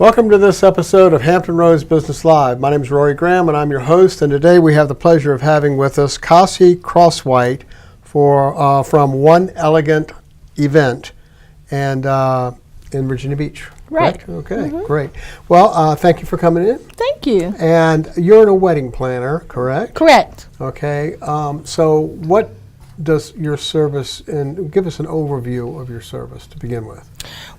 Welcome to this episode of Hampton Roads Business Live. My name is Rory Graham, and I'm your host. And today we have the pleasure of having with us Cossie Crosswhite from One Elegant Event, and in Virginia Beach. Right. Correct? Okay, great. Well, thank you for coming in. Thank you. And you're a wedding planner, correct? Correct. Okay. So what does your service, and give us an overview of your service to begin with.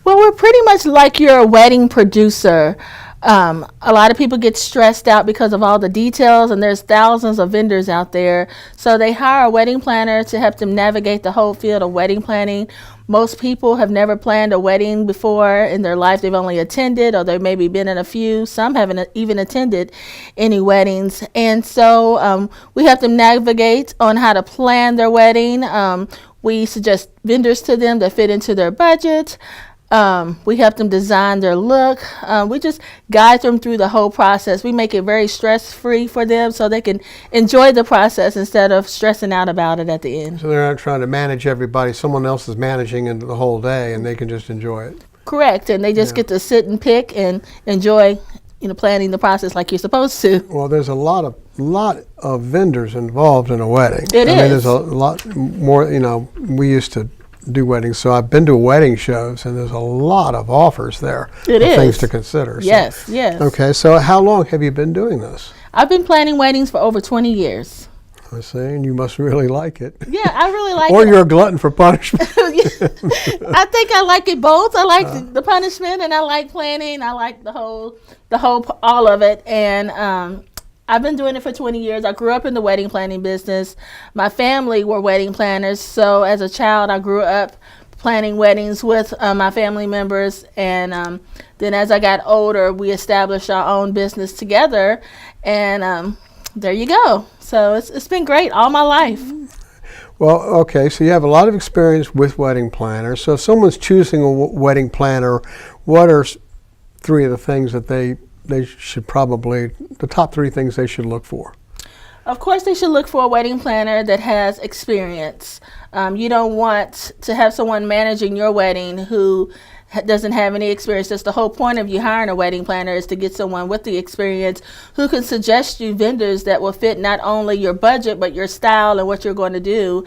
Well, we're pretty much like your wedding producer. A lot of people get stressed out because of all the details, and there's thousands of vendors out there. So they hire a wedding planner to help them navigate the whole field of wedding planning. Most people have never planned a wedding before in their life. They've only attended, or they've maybe been in a few. Some haven't even attended any weddings. And so we help them navigate on how to plan their wedding. We suggest vendors to them that fit into their budget. We help them design their look. We just guide them through the whole process. We make it very stress-free for them so they can enjoy the process instead of stressing out about it at the end. So they're not trying to manage everybody. Someone else is managing it the whole day, and they can just enjoy it. Correct, and they just get to sit and pick and enjoy, planning the process like you're supposed to. Well, there's a lot of vendors involved in a wedding. It is. There's a lot more. We used to do weddings, so I've been to wedding shows, and there's a lot of offers there. Things to consider. Yes, yes. Okay, so how long have you been doing this? I've been planning weddings for over 20 years. I see, and you must really like it. Yeah, I really like it. Or you're a glutton for punishment. I think I like it both. I like the punishment, and I like planning. I like the whole, all of it. And I've been doing it for 20 years. I grew up in the wedding planning business. My family were wedding planners. So as a child, I grew up planning weddings with my family members. And then as I got older, we established our own business together. And there you go. So it's been great all my life. Well, okay, so you have a lot of experience with wedding planners. So if someone's choosing a wedding planner, what are three of the things that they should probably, the top three things they should look for? Of course, they should look for a wedding planner that has experience. You don't want to have someone managing your wedding who doesn't have any experience. That's the whole point of you hiring a wedding planner, is to get someone with the experience who can suggest you vendors that will fit not only your budget, but your style and what you're going to do.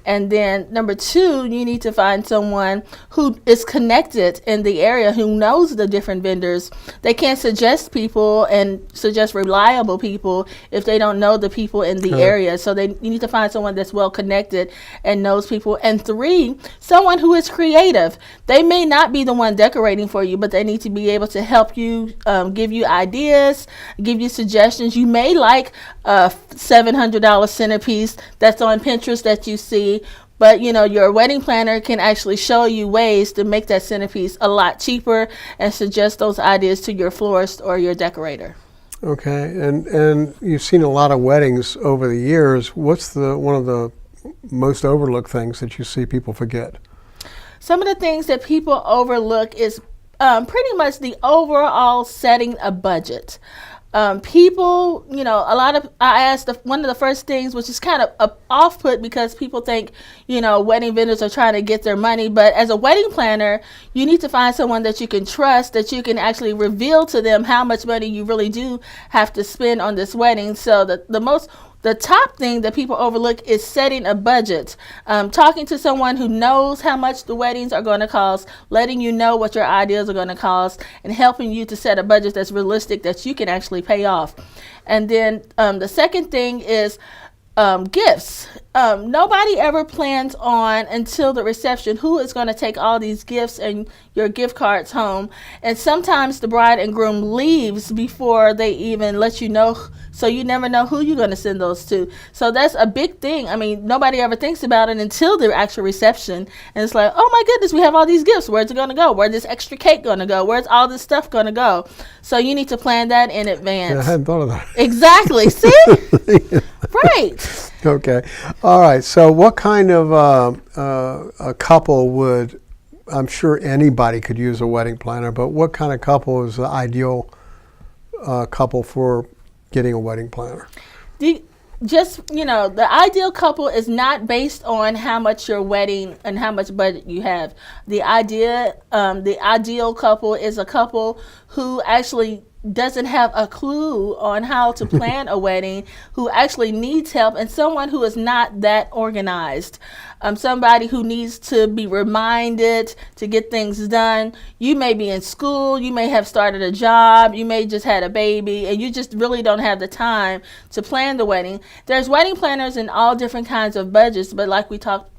And then number two, you need to find someone who is connected in the area, who knows the different vendors. They can't suggest people and suggest reliable people if they don't know the people in the area. So you need to find someone that's well connected and knows people. And three, someone who is creative. They may not be the one decorating for you, but they need to be able to help you, give you ideas, give you suggestions. You may like a $700 centerpiece that's on Pinterest that you see, but your wedding planner can actually show you ways to make that centerpiece a lot cheaper and suggest those ideas to your florist or your decorator. Okay, and you've seen a lot of weddings over the years. What's one of the most overlooked things that you see people forget? Some of the things that people overlook is pretty much the overall setting a budget. People, I asked one of the first things, which is kind of off-put because people think, wedding vendors are trying to get their money. But as a wedding planner, you need to find someone that you can trust, that you can actually reveal to them how much money you really do have to spend on this wedding. So the top thing that people overlook is setting a budget. Talking to someone who knows how much the weddings are going to cost, letting you know what your ideas are going to cost, and helping you to set a budget that's realistic that you can actually pay off. And then the second thing is gifts. Nobody ever plans on until the reception who is going to take all these gifts and your gift cards home. And sometimes the bride and groom leaves before they even let you know, so you never know who you're going to send those to. So that's a big thing. I mean, nobody ever thinks about it until the actual reception. And it's like, oh my goodness, we have all these gifts. Where's it going to go? Where's this extra cake going to go? Where's all this stuff going to go? So you need to plan that in advance. Yeah, I hadn't thought of that. Exactly. See? Right. Okay. All right. So what kind of a couple would, I'm sure anybody could use a wedding planner, but what kind of couple is the ideal couple for getting a wedding planner? The just, the ideal couple is not based on how much your wedding and how much budget you have. The ideal couple is a couple who actually doesn't have a clue on how to plan a wedding, who actually needs help, and someone who is not that organized. Somebody who needs to be reminded to get things done. You may be in school, you may have started a job, you may just had a baby, and you just really don't have the time to plan the wedding. There's wedding planners in all different kinds of budgets, but like we talked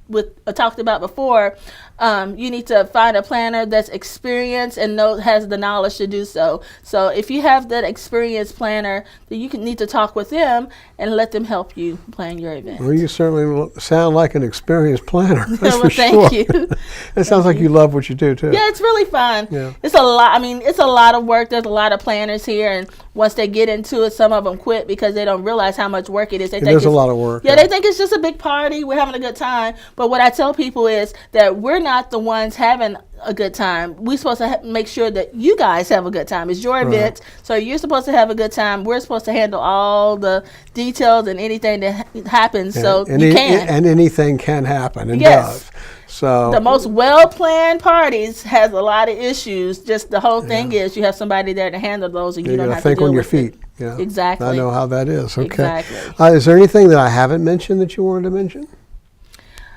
about before, you need to find a planner that's experienced and has the knowledge to do so. So if you have that experienced planner, then you need to talk with them and let them help you plan your event. Well, you certainly sound like an experienced planner. That's Well, for thank sure. you. It sounds like you love what you do too. Yeah, it's really fun. Yeah. It's a lot. It's a lot of work. There's a lot of planners here, and once they get into it, some of them quit because they don't realize how much work it is. There's a lot of work. Yeah, they think it's just a big party. We're having a good time. But what I tell people is that we're not the ones having a good time. We're supposed to make sure that you guys have a good time. It's your event, so you're supposed to have a good time. We're supposed to handle all the details and anything that happens, so you can. And anything can happen and Yes. does. So The most well-planned parties has a lot of issues. Just the whole thing is you have somebody there to handle those, and you don't gotta have think to deal on your with it. feet. Yeah. Exactly. I know how that is. Okay. Exactly. Is there anything that I haven't mentioned that you wanted to mention?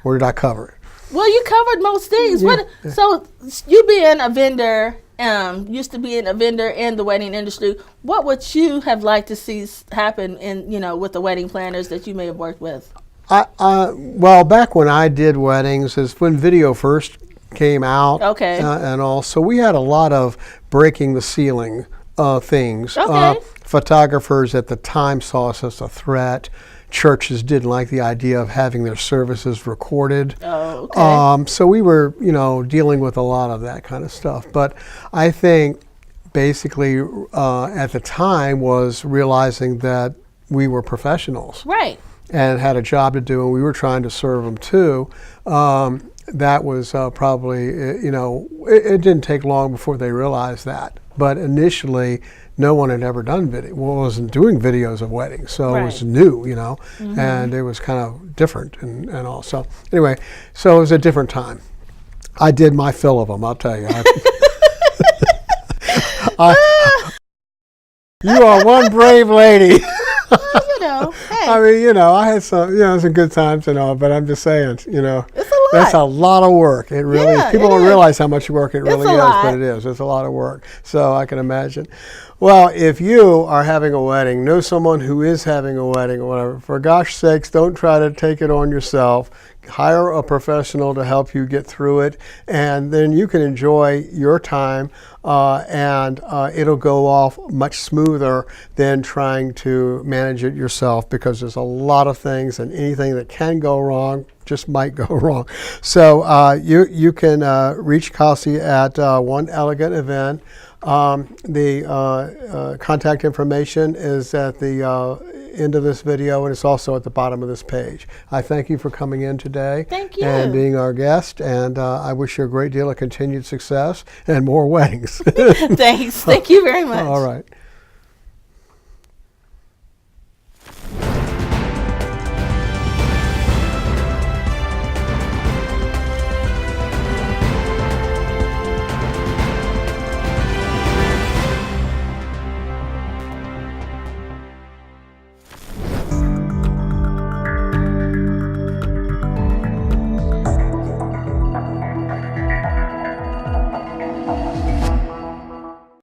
Or did I cover it? Well, you covered most things. Yeah. So you being a vendor, used to being a vendor in the wedding industry, what would you have liked to see happen with the wedding planners that you may have worked with? Well, back when I did weddings is when video first came out. Okay. And all. So we had a lot of breaking the ceiling things. Okay. Photographers at the time saw us as a threat. Churches didn't like the idea of having their services recorded. Oh, okay. So we were, dealing with a lot of that kind of stuff. But I think basically at the time was realizing that we were professionals. Right. And had a job to do, and we were trying to serve them too. That was probably, it didn't take long before they realized that. But initially, no one had ever done video. Well, wasn't doing videos of weddings, so it was new, and it was kind of different and all. So anyway, so it was a different time. I did my fill of them, I'll tell you. You are one brave lady. Hey. I had some good times and all, but I'm just saying, It's a lot. that's a lot of work. It really is. People don't realize how much work it really a is, lot. but it is. It's a lot of work. So I can imagine. Well, if you are having a wedding, know someone who is having a wedding or whatever, for gosh sakes, don't try to take it on yourself. Hire a professional to help you get through it, and then you can enjoy your time, and it'll go off much smoother than trying to manage it yourself, because there's a lot of things, and anything that can go wrong just might go wrong. So you can reach Cossie at One Elegant Event. The contact information is at the end of this video, and it's also at the bottom of this page. I thank you for coming in today. Thank you. And being our guest, and I wish you a great deal of continued success and more weddings. Thanks. Thank you very much. All right.